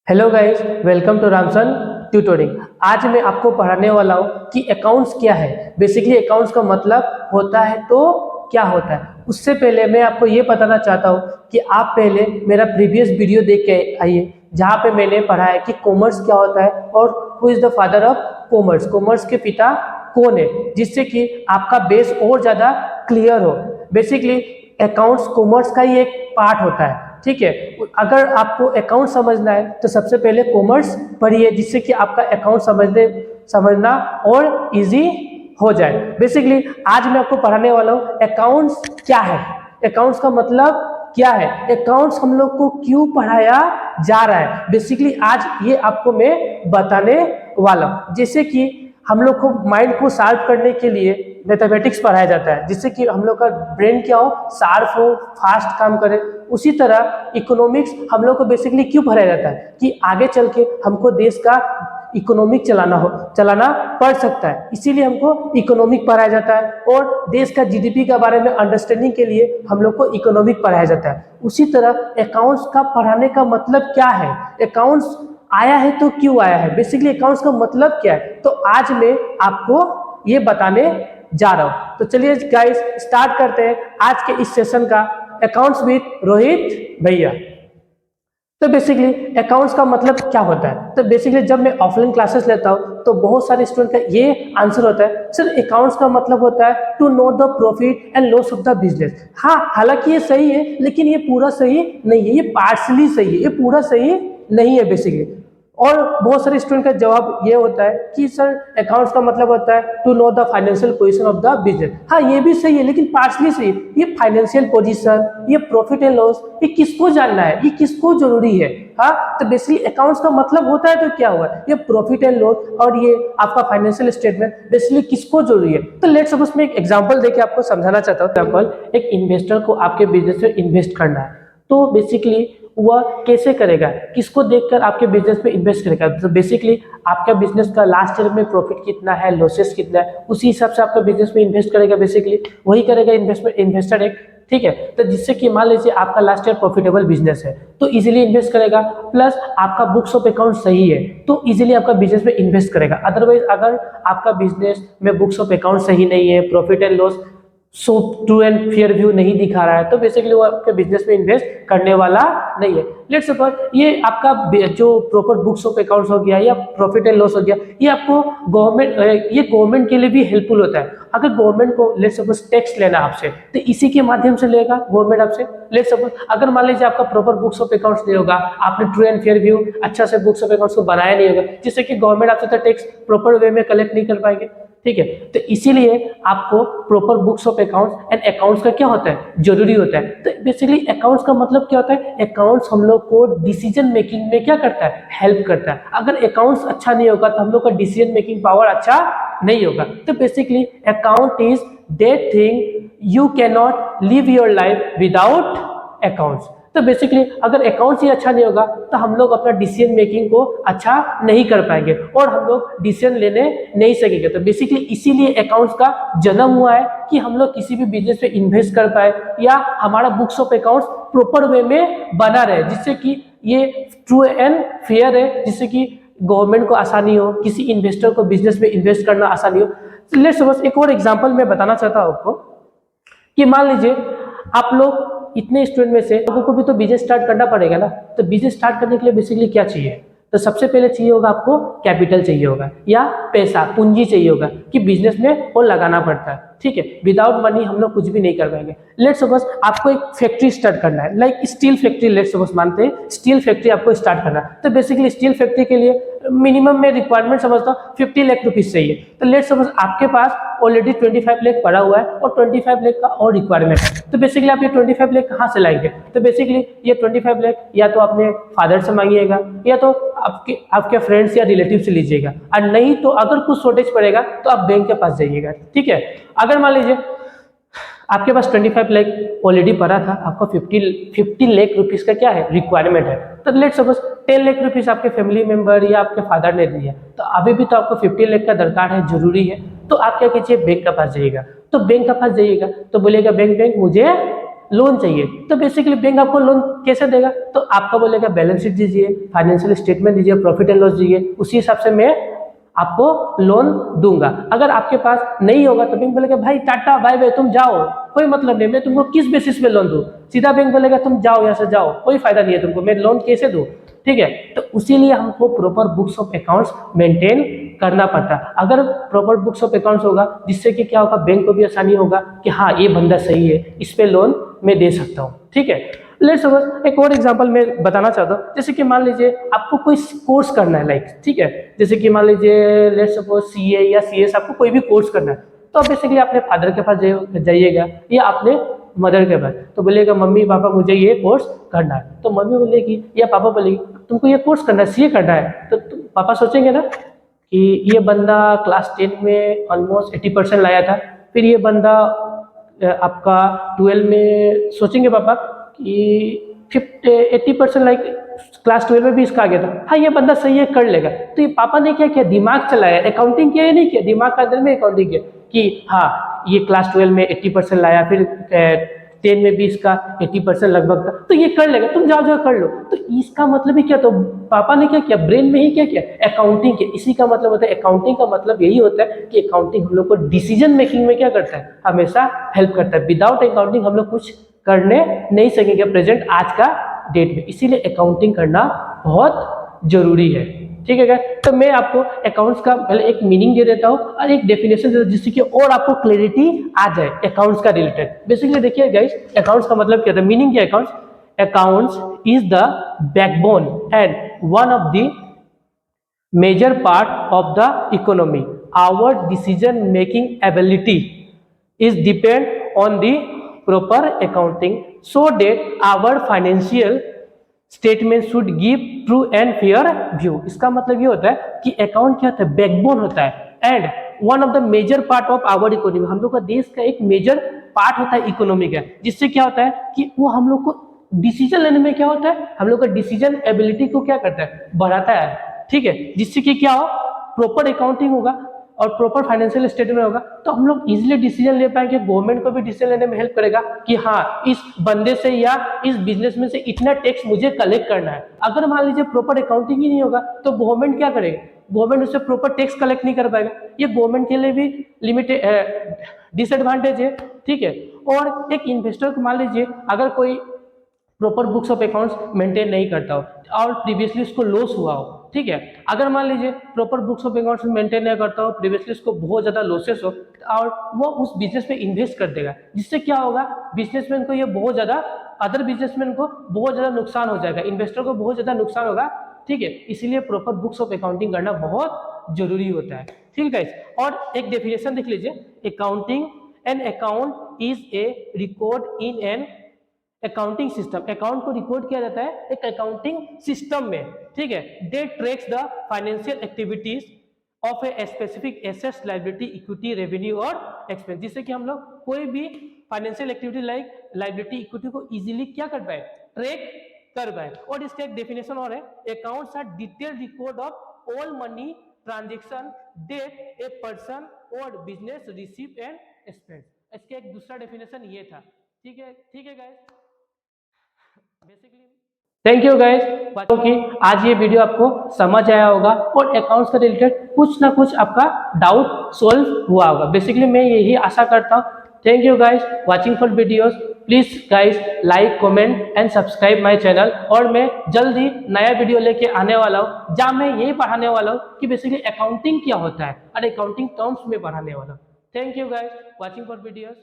Hello guys, welcome to Ramsan tutoring. आज मैं आपको पढ़ाने वाला हूँ कि अकाउंट्स क्या है। बेसिकली अकाउंट्स का मतलब होता है तो क्या होता है। उससे पहले मैं आपको ये बताना चाहता हूँ कि आप पहले मेरा प्रीवियस वीडियो देख के आइए, जहाँ पे मैंने पढ़ा है कि कॉमर्स क्या होता है और who is the father of commerce, commerce के पिता कौन है, जिससे कि आपका बेस और ज़्यादा क्लियर हो। बेसिकली अकाउंट्स कॉमर्स का ही एक पार्ट होता है, ठीक है। अगर आपको अकाउंट समझना है तो सबसे पहले कॉमर्स पढ़िए, जिससे कि आपका अकाउंट समझना और इजी हो जाए। बेसिकली आज मैं आपको पढ़ाने वाला हूँ अकाउंट्स क्या है, अकाउंट्स का मतलब क्या है, अकाउंट्स हम लोग को क्यों पढ़ाया जा रहा है। बेसिकली आज ये आपको मैं बताने वाला हूँ। जैसे कि हम लोग को माइंड को शार्प करने के लिए मैथमेटिक्स पढ़ाया जाता है, जिससे कि हम लोग का ब्रेन क्या हो, शार्प हो, फास्ट काम करे। उसी तरह इकोनॉमिक्स हम लोग को बेसिकली क्यों पढ़ाया जाता है कि आगे चल के हमको देश का इकोनॉमिक चलाना पड़ सकता है, इसीलिए हमको इकोनॉमिक पढ़ाया जाता है। और देश का जीडीपी के बारे में अंडरस्टैंडिंग के लिए हम लोग को इकोनॉमिक पढ़ाया जाता है। उसी तरह अकाउंट्स का पढ़ाने का मतलब क्या है, अकाउंट्स आया है तो क्यों आया है, बेसिकली अकाउंट्स का मतलब क्या है, तो आज मैं आपको ये बताने जा रहा हूं। तो चलिए गाइस स्टार्ट करते हैं आज के इस सेशन का अकाउंट्स विद रोहित भैया। तो बेसिकली अकाउंट्स का मतलब क्या होता है, तो बेसिकली जब मैं ऑफलाइन क्लासेस लेता हूँ तो बहुत सारे स्टूडेंट का ये आंसर होता है, सर अकाउंट्स का मतलब होता है to know the profit and loss of the business. हाँ, हालांकि ये सही है, लेकिन ये पूरा सही नहीं है, ये पार्शली सही है, ये पूरा सही नहीं है बेसिकली। और बहुत सारे स्टूडेंट का जवाब ये होता है कि सर अकाउंट्स का मतलब होता है to know the financial position of the business. हाँ, ये भी सही है, लेकिन पार्शली सही है। ये फाइनेंशियल पोजीशन, ये प्रॉफिट एंड लॉस, ये किसको जानना है, ये किसको जरूरी है। हाँ, तो बेसिकली अकाउंट्स का मतलब होता है तो क्या हुआ, ये प्रॉफिट एंड लॉस और ये आपका फाइनेंशियल स्टेटमेंट बेसिकली किसको जरूरी है। तो लेट्स सपोज मैं एक एग्जांपल देके आपको समझाना चाहता हूँ। एग्जांपल, एक इन्वेस्टर को आपके बिजनेस में इन्वेस्ट करना है, तो बेसिकली वह कैसे करेगा, किसको देखकर आपके बिजनेस में इन्वेस्ट करेगा। तो बेसिकली आपका बिजनेस का लास्ट ईयर में प्रॉफिट कितना है, लॉसेस कितना है, उसी हिसाब से आपका बिजनेस में इन्वेस्ट करेगा। बेसिकली वही करेगा इन्वेस्टर एक, ठीक है। तो जिससे कि मान लीजिए आपका लास्ट ईयर प्रॉफिटेबल बिजनेस है तो इजीली इन्वेस्ट करेगा, प्लस आपका बुक्स ऑफ अकाउंट सही है तो इजीली आपका बिजनेस में इन्वेस्ट करेगा। अदरवाइज अगर आपका बिजनेस में बुक्स ऑफ अकाउंट सही नहीं है, profit and loss so true and fair view नहीं दिखा रहा है, तो बेसिकली वो आपके बिजनेस में इन्वेस्ट करने वाला नहीं है। लेट्स सपोज ये आपका जो प्रॉपर बुक्स ऑफ अकाउंट्स हो गया या प्रॉफिट एंड लॉस हो गया, ये आपको गवर्नमेंट के लिए भी हेल्पफुल होता है। अगर गवर्नमेंट को लेट्स सपोज टैक्स लेना आपसे, तो इसी के माध्यम से लेगा गवर्नमेंट आपसे। लेट्स सपोज अगर मान लीजिए आपका प्रॉपर बुक्स ऑफ अकाउंट्स नहीं होगा, आपने ट्रू एंड फेयर व्यू अच्छा से बुक्स ऑफ अकाउंट्स को बनाया नहीं होगा, जिससे कि गवर्नमेंट आपसे टैक्स प्रॉपर वे में कलेक्ट नहीं कर पाएंगे, ठीक है। तो इसीलिए आपको proper books of accounts and accounts का क्या होता है, जरूरी होता है। तो बेसिकली अकाउंट्स का मतलब क्या होता है, अकाउंट्स हम लोग को डिसीजन मेकिंग में क्या करता है, हेल्प करता है। अगर अकाउंट्स अच्छा नहीं होगा तो हम लोग का डिसीजन मेकिंग पावर अच्छा नहीं होगा। तो basically account is that thing you can not live your life without accounts. तो बेसिकली अगर अकाउंट्स ही अच्छा नहीं होगा तो हम लोग अपना डिसीजन मेकिंग को अच्छा नहीं कर पाएंगे और हम लोग डिसीजन लेने नहीं सकेंगे। तो बेसिकली इसीलिए अकाउंट्स का जन्म हुआ है कि हम लोग किसी भी बिजनेस में इन्वेस्ट कर पाए या हमारा books of accounts proper way में बना रहे, जिससे कि ये ट्रू एंड फेयर है, जिससे कि गवर्नमेंट को आसानी हो, किसी इन्वेस्टर को बिजनेस में इन्वेस्ट करना आसानी हो। लेट्स सपोज एक और एग्जाम्पल मैं बताना चाहता हूँ आपको कि मान लीजिए आप लोग इतने स्टूडेंट में से लोगों को भी तो बिजनेस स्टार्ट करना पड़ेगा ना। तो बिजनेस स्टार्ट करने के लिए बेसिकली क्या चाहिए, तो सबसे पहले चाहिए होगा आपको कैपिटल चाहिए होगा या पैसा पूंजी चाहिए होगा कि बिजनेस में वो लगाना पड़ता है, ठीक है। विदाउट मनी हम लोग कुछ भी नहीं कर पाएंगे। लेट्स सपोज आपको एक फैक्ट्री स्टार्ट करना है, like steel factory, let's suppose मानते हैं स्टील फैक्ट्री आपको स्टार्ट करना है। तो बेसिकली स्टील फैक्ट्री के लिए मिनिमम में रिक्वायरमेंट समझता हूँ 50 लाख रुपीज चाहिए। तो लेट्स सपोज आपके पास ऑलरेडी 25 लाख पड़ा हुआ है और 25 लाख का और रिक्वायरमेंट है। तो बेसिकली आप ये 25 लाख कहाँ से लाएंगे, तो बेसिकली ये 25 लाख या तो अपने फादर से मांगिएगा या तो आपके फ्रेंड्स या रिलेटिव से लीजिएगा, और नहीं तो अगर कुछ शॉर्टेज पड़ेगा तो आप बैंक के पास जाइएगा, ठीक है। अगर मान लीजिए आपके पास 25 लाख ऑलरेडी पड़ा था, आपको 50 लाख रुपीस का क्या है, रिक्वायरमेंट है। तो लेट्स सपोज 10 लाख रुपीस आपके फैमिली मेंबर या आपके फादर ने दिया, तो अभी भी तो आपको 50 लाख का दरकार है, जरूरी है। तो आप क्या कीजिए, बैंक के पास जाइएगा। तो बैंक के पास जाइएगा तो बोलेगा बैंक मुझे लोन चाहिए, तो बेसिकली बैंक आपको लोन कैसे देगा, तो आपका बोलेगा बैलेंस शीट दीजिए, फाइनेंशियल स्टेटमेंट दीजिए, प्रॉफिट एंड लॉस दीजिए, उसी हिसाब से मैं आपको लोन दूंगा। अगर आपके पास नहीं होगा तो बैंक बोलेगा भाई टाटा बाय बाय, तुम जाओ, कोई मतलब नहीं, मैं तुमको किस बेसिस पे लोन दूं। सीधा बैंक बोलेगा तुम जाओ यहाँ से, जाओ, कोई फायदा नहीं है तुमको, मैं लोन कैसे दूं। ठीक है, तो उसीलिए हमको proper books of accounts maintain करना पड़ता है। अगर प्रॉपर बुक्स ऑफ अकाउंट्स होगा, जिससे कि क्या होगा, बैंक को भी आसानी होगा कि हाँ ये बंदा सही है, इस पे लोन मैं दे सकता हूँ। ठीक है, लेट्स सपोज एक और एग्जांपल मैं बताना चाहता हूँ। जैसे कि मान लीजिए आपको कोई कोर्स करना है, लाइक, ठीक है, जैसे कि मान लीजिए लेट्स सपोज सीए या सीएस, आपको कोई भी कोर्स करना है, तो आप बेसिकली अपने फादर के पास जाइएगा या अपने मदर के पास, तो बोलेगा मम्मी पापा मुझे ये कोर्स करना है, तो मम्मी बोलेगी या पापा बोलेगी तुमको ये कोर्स करना है, सीए करना है, तो पापा सोचेंगे ना कि ये बंदा क्लास 10 में ऑलमोस्ट 80% लाया था, फिर ये बंदा आपका 12 में सोचेंगे पापा कि 80% लाइक क्लास 12 में भी इसका आ गया था, हाँ ये बंदा सही है, कर लेगा। तो ये पापा ने क्या किया, दिमाग चलाया, अकाउंटिंग किया या नहीं किया, दिमाग का अंदर में अकाउंटिंग किया कि हाँ ये क्लास 12 में 80% लाया, फिर 10 में भी इसका 80% लगभग था, तो ये कर लेगा, तुम जाओ जाओ कर लो। तो इसका मतलब ही क्या, तो पापा ने क्या किया, ब्रेन में ही क्या किया, अकाउंटिंग किया। इसी का मतलब होता है, अकाउंटिंग का मतलब यही होता है कि अकाउंटिंग हम लोग को डिसीजन मेकिंग में क्या करता है, हमेशा हेल्प करता है। विदाउट अकाउंटिंग हम लोग कुछ करने नहीं सकेंगे प्रेजेंट आज का डेट में, इसीलिए अकाउंटिंग करना बहुत जरूरी है। ठीक है गाइस, तो मैं आपको अकाउंट्स का पहले एक मीनिंग दे देता हूँ और एक डेफिनेशन दे देता हूँ, जिससे कि और आपको क्लैरिटी आ जाए अकाउंट्स का रिलेटेड। बेसिकली देखिए गाइस, अकाउंट्स का मतलब क्या था, मीनिंग क्या है accounts, accounts is the backbone and one of the major part of the economy. Our decision making ability is depend on the proper accounting, so that our financial statement should give true and fair view. इसका मतलब ये होता है कि account क्या होता है, backbone होता है and one of the major part of our economy, हम लोग का देश का एक मेजर पार्ट होता है इकोनॉमी का, जिससे क्या होता है कि वो हम लोग को डिसीजन लेने में क्या होता है, हम लोग का डिसीजन एबिलिटी को क्या करता है, बढ़ाता है। ठीक है, जिससे कि क्या हो, प्रॉपर अकाउंटिंग होगा और प्रॉपर फाइनेंशियल स्टेटमेंट होगा, तो हम लोग इजीली डिसीजन ले पाएंगे, गवर्नमेंट को भी डिसीजन लेने में हेल्प करेगा कि हाँ इस बंदे से या इस बिजनेस में से इतना टैक्स मुझे कलेक्ट करना है। अगर मान लीजिए प्रॉपर अकाउंटिंग ही नहीं होगा तो गवर्नमेंट क्या करेगा, गवर्नमेंट उससे प्रॉपर टैक्स कलेक्ट नहीं कर पाएगा, ये गवर्नमेंट के लिए भी लिमिटेड डिसएडवांटेज है। ठीक है, और एक इन्वेस्टर को मान लीजिए अगर कोई proper books of accounts maintain नहीं करता हो और प्रीवियसली उसको लॉस हुआ हो, ठीक है, अगर मान लीजिए proper books of accounts maintain नहीं करता हो, प्रीवियसली उसको बहुत ज़्यादा लॉसेस हो और वो उस बिजनेस में इन्वेस्ट कर देगा, जिससे क्या होगा, बिजनेसमैन को ये बहुत ज़्यादा, अदर बिजनेसमैन को बहुत ज़्यादा नुकसान हो जाएगा, इन्वेस्टर को बहुत ज़्यादा नुकसान होगा। ठीक है, इसीलिए प्रॉपर बुक्स ऑफ अकाउंटिंग करना बहुत जरूरी होता है। ठीक है गाइस, और एक डेफिनेशन देख लीजिए, accounting, an account is a record in an accounting system, account को रिकॉर्ड किया जाता है एक अकाउंटिंग सिस्टम में। ठीक है, they tracks the financial activities of a specific assets, liability, equity, revenue और एक्सपेंस, जिससे कि हम लोग कोई भी financial activity like liability, equity को इजीली क्या कर पाए, ट्रैक कर पाए। और इसका एक डेफिनेशन और है, accounts are detailed record of all money transaction that a person और बिजनेस रिसीव एंड स्पेंड। इसका एक दूसरा डेफिनेशन ये था। ठीक है गाइस, थैंक यू गाइस, कि आज ये वीडियो आपको समझ आया होगा और अकाउंट्स के रिलेटेड कुछ ना कुछ आपका डाउट सॉल्व हुआ होगा। बेसिकली मैं यही आशा करता हूँ। Thank you guys watching for videos, please guys like, comment and subscribe my channel. और मैं जल्द ही नया वीडियो लेके आने वाला हूँ जहाँ मैं यही पढ़ाने वाला हूँ कि बेसिकली अकाउंटिंग क्या होता है और अकाउंटिंग टर्म्स में पढ़ाने वाला हूँ। Thank you guys watching for videos.